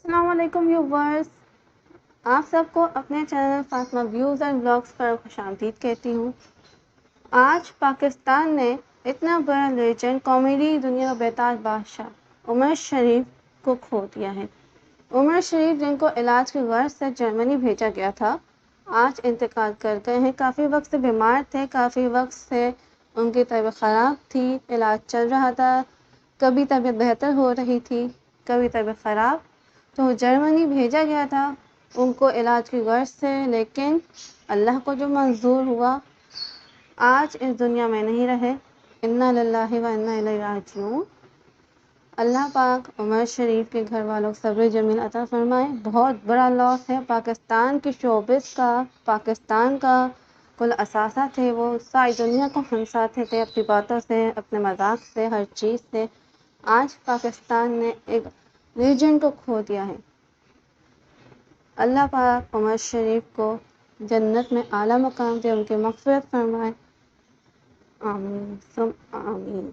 السلام علیکم ویورز، آپ سب کو اپنے channel Fatima views and blogs پر خوش آمدید کہتی ہوں۔ آج پاکستان نے اتنا بڑا لیجنڈ کامیڈی دنیا کا بیتاج بادشاہ عمر شریف کو کھو دیا ہے۔ عمر شریف جن کو علاج کی غرض سے جرمنی بھیجا گیا تھا، آج انتقال کر گئے ہیں۔ کافی وقت سے بیمار تھے، کافی وقت سے ان کی طبیعت خراب تھی، علاج چل رہا تھا، کبھی طبیعت بہتر ہو رہی تھی، کبھی طبیعت خراب، تو جرمنی بھیجا گیا تھا ان کو علاج کی غرض سے، لیکن اللہ کو جو منظور ہوا آج اس دنیا میں نہیں رہے۔ انا للہ و انا الیہ راجعون۔ اللہ پاک عمر شریف کے گھر والوں کو صبر جمیل عطا فرمائے۔ بہت بڑا لاس ہے پاکستان کی شوبز کا، پاکستان کا کل اثاثہ تھے، وہ ساری دنیا کو ہنساتے تھے اپنی باتوں سے، اپنے مذاق سے، ہر چیز سے۔ آج پاکستان نے ایک لیجنڈ کو کھو دیا ہے۔ اللہ پاک عمر شریف کو جنت میں اعلیٰ مقام دے، ان کی مغفرت فرمائے، آمین ثم آمین۔